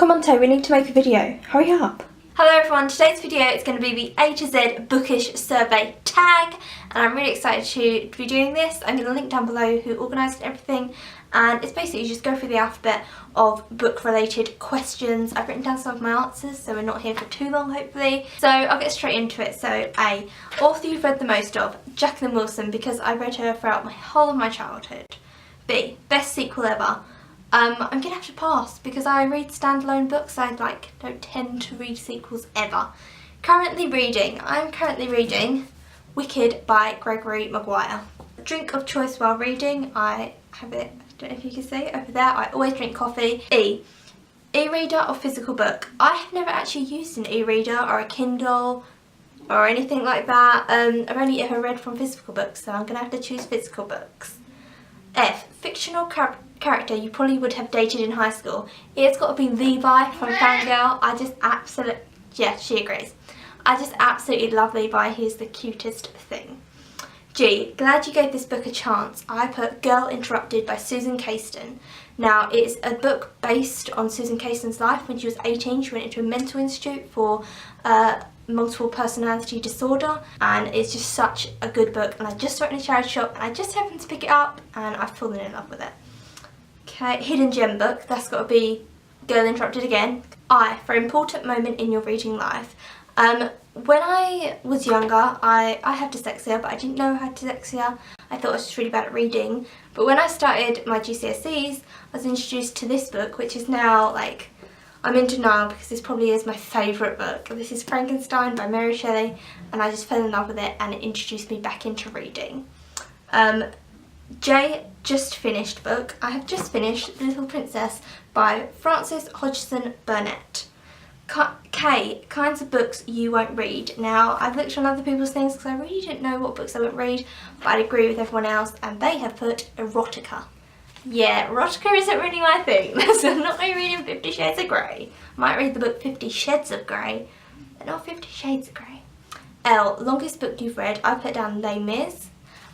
Come on Tay, we need to make a video. Hurry up. Hello everyone, today's video is going to be the A to Z Bookish Survey tag, and I'm really excited to be doing this. I'm going to link down below who organised everything, and it's basically you just go through the alphabet of book related questions. I've written down some of my answers so we're not here for too long hopefully. So I'll get straight into it. So A, author you've read the most of, Jacqueline Wilson, because I read her throughout my whole of my childhood. B, best sequel ever. I'm going to have to pass because I read standalone books. I don't tend to read sequels ever. I'm currently reading Wicked by Gregory Maguire. Drink of choice while reading, I have it, I don't know if you can see it over there, I always drink coffee. E, e-reader or physical book. I have never actually used an e-reader or a Kindle or anything like that. I've only ever read from physical books, so I'm going to have to choose physical books. F, fictional character you probably would have dated in high school. It's got to be Levi from Fangirl. I just absolutely, yeah, she agrees. I just absolutely love Levi. He's the cutest thing. G, glad you gave this book a chance. I put Girl Interrupted by Susan Caiston. Now, it's a book based on Susan Caiston's life. When she was 18, she went into a mental institute for multiple personality disorder, and it's just such a good book, and I just saw it in a charity shop and I just happened to pick it up and I've fallen in love with it. Okay, hidden gem book, that's got to be Girl Interrupted again. I, for important moment in your reading life. When I was younger, I have dyslexia, but I didn't know I had dyslexia. I thought I was just really bad at reading, but when I started my GCSEs I was introduced to this book, which is now I'm in denial because this probably is my favourite book. This is Frankenstein by Mary Shelley, and I just fell in love with it and it introduced me back into reading. J, just finished book. I have just finished The Little Princess by Frances Hodgson Burnett. K, kinds of books you won't read. Now, I've looked on other people's things because I really didn't know what books I won't read, but I'd agree with everyone else, and they have put erotica. Yeah, erotica isn't really my thing, so I'm not going to read 50 Shades of Grey. I might read the book 50 Shades of Grey, but not 50 Shades of Grey. L, longest book you've read. I put down Les Mis.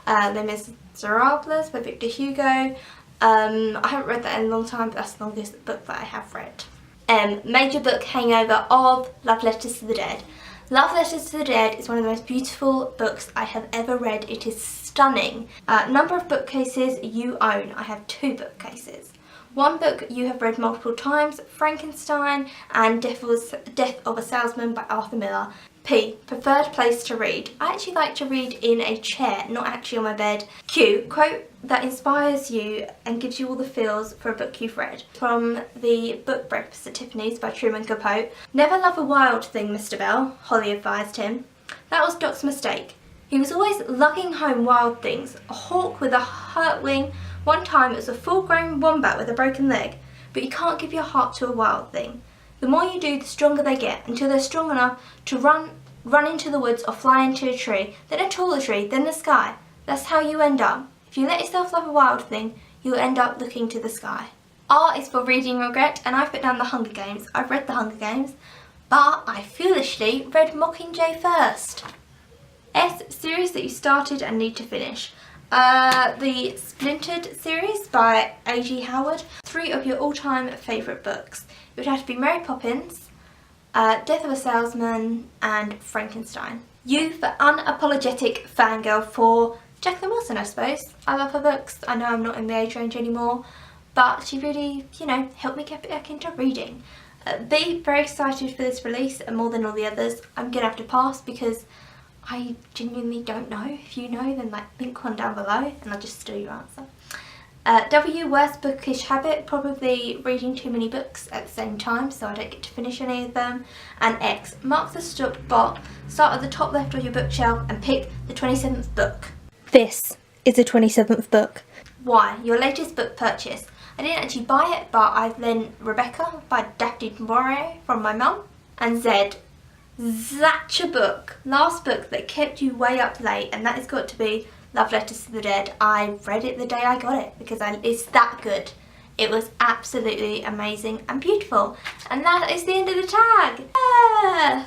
Les Miserables by Victor Hugo. I haven't read that in a long time, but that's the longest book that I have read. M, major book hangover of Love Letters to the Dead. Love Letters to the Dead is one of the most beautiful books I have ever read. It is stunning. Number of bookcases you own. I have 2 bookcases. One book you have read multiple times, Frankenstein and Death of a Salesman by Arthur Miller. P, preferred place to read. I actually like to read in a chair, not actually on my bed. Q, quote that inspires you and gives you all the feels for a book you've read. From the book Breakfast at Tiffany's by Truman Capote. Never love a wild thing, Mr. Bell, Holly advised him. That was Doc's mistake. He was always lugging home wild things. A hawk with a hurt wing. One time it was a full-grown wombat with a broken leg. But you can't give your heart to a wild thing. The more you do, the stronger they get, until they're strong enough to run into the woods or fly into a tree, then a taller tree, then the sky. That's how you end up. If you let yourself love a wild thing, you'll end up looking to the sky. R is for reading regret, and I've put down The Hunger Games. I've read The Hunger Games, but I foolishly read Mockingjay first. S, series that you started and need to finish. The Splintered series by A.G. Howard. 3 of your all-time favourite books. It would have to be Mary Poppins, Death of a Salesman, and Frankenstein. U for unapologetic fangirl for Jacqueline Wilson, I suppose. I love her books. I know I'm not in the age range anymore, but she really, helped me get back into reading. B, very excited for this release, and more than all the others. I'm going to have to pass because I genuinely don't know. If you know, then link one down below and I'll just steal your answer. W, worst bookish habit, probably reading too many books at the same time so I don't get to finish any of them. And X, mark the stop bot, start at the top left of your bookshelf and pick the 27th book. This is the 27th book. Y, your latest book purchase. I didn't actually buy it, but I've lent Rebecca by Daphne du Maurier from my mum. And Z, such a book, last book that kept you way up late, and that has got to be Love Letters to the Dead. I read it the day I got it because it's that good. It was absolutely amazing and beautiful. And that is the end of the tag. Yeah.